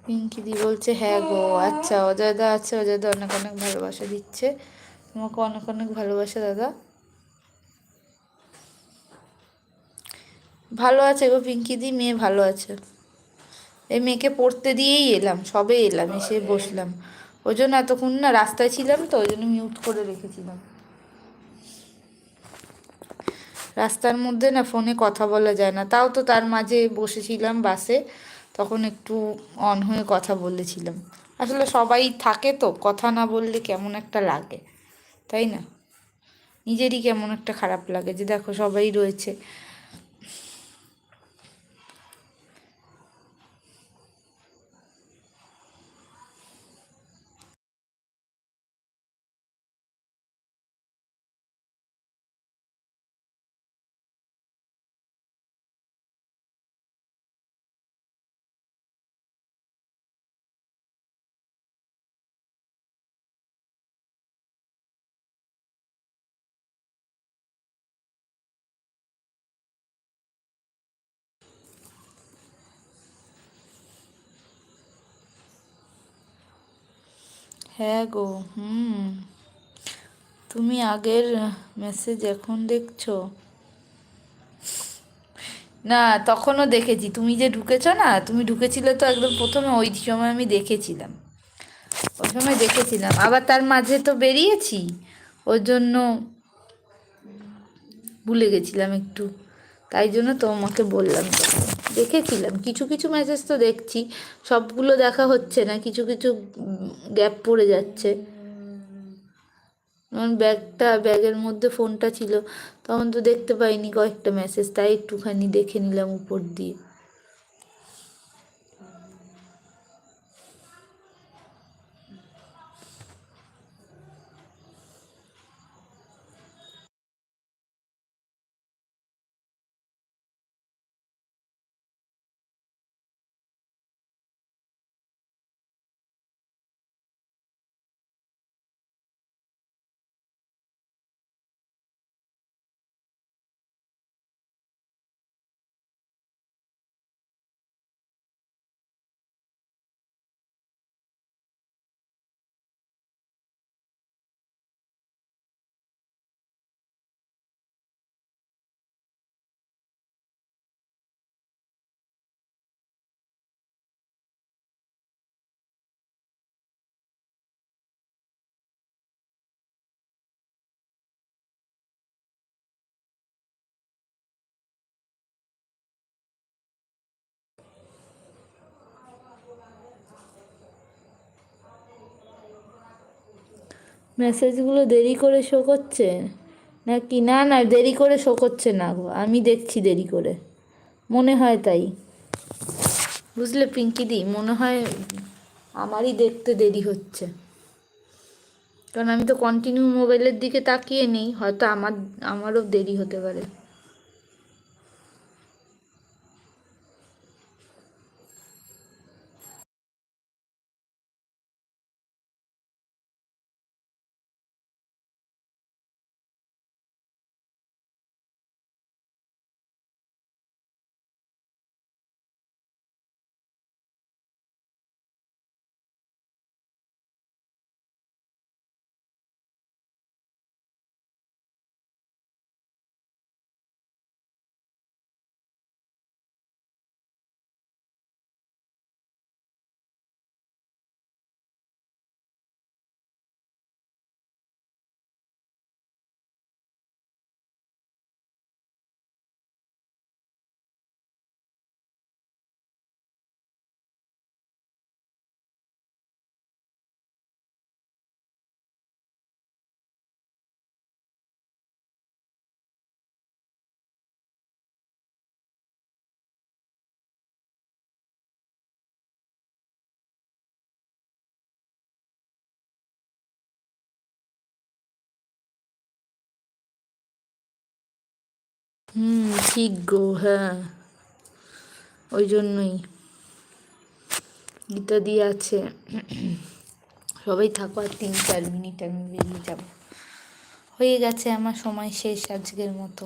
পিঙ্কি দি বলছে হ্যাঁ গো, আচ্ছা অজয়দা আছে, অজয়দা অনেক অনেক ভালোবাসা দিচ্ছে তোমাকে, অনেক অনেক ভালোবাসা দাদা। ভালো আছে গো পিঙ্কি দি, মেয়ে ভালো আছে। এই মেয়েকে পড়তে দিয়েই এলাম, সবে এলাম, এসে বসলাম। ওই জন্য এতক্ষণ না রাস্তায় ছিলাম, তো ওই জন্য মিউট করে রেখেছিলাম। রাস্তার মধ্যে না ফোনে কথা বলা যায় না, তাও তো তার মাঝে বসেছিলাম বাসে, তখন একটু অন হয়ে কথা বলেছিলাম। আসলে সবাই থাকে তো, কথা না বললে কেমন একটা লাগে, তাই না? নিজেরই কেমন একটা খারাপ লাগে যে দেখো সবাই রয়েছে। হ্যাঁ গো, হুম। তুমি আগের মেসেজ এখন দেখছো? না, তখনও দেখেছি, তুমি যে ঢুকেছো না, তুমি ঢুকেছিলে তো একদম প্রথমে, ওই সময় আমি দেখেছিলাম, ওই সময় দেখেছিলাম, আবার তার মাঝে তো বেরিয়েছি, ওর জন্য ভুলে গেছিলাম একটু, তাই জন্য তোমাকে বললাম। তখন দেখেছিলাম, কিছু কিছু মেসেজ তো দেখছি, সবগুলো দেখা হচ্ছে না, কিছু কিছু গ্যাপ পড়ে যাচ্ছে। যেমন ব্যাগের মধ্যে ফোনটা ছিল, তখন তো দেখতে পাইনি কয়েকটা মেসেজ, তাই একটুখানি দেখে নিলাম উপর দিয়ে। মেসেজগুলো দেরি করে শো করছে নাকি? না না, দেরি করে শো করছে না গো, আমি দেখছি দেরি করে, মনে হয় তাই। বুঝলে পিঙ্কিদি, মনে হয় আমারই দেখতে দেরি হচ্ছে, কারণ আমি তো কন্টিনিউ মোবাইলের দিকে তাকিয়ে নেই, হয়তো আমারও দেরি হতে পারে। হুম, ঠিক গো, হ্যাঁ, ওই জন্যই। গীতা দিয়ে আছে, সবাই থাকো আর 3-4 মিনিট, আমি বেরিয়ে যাব। হয়ে গেছে আমার সময় শেষ আজকের মতো।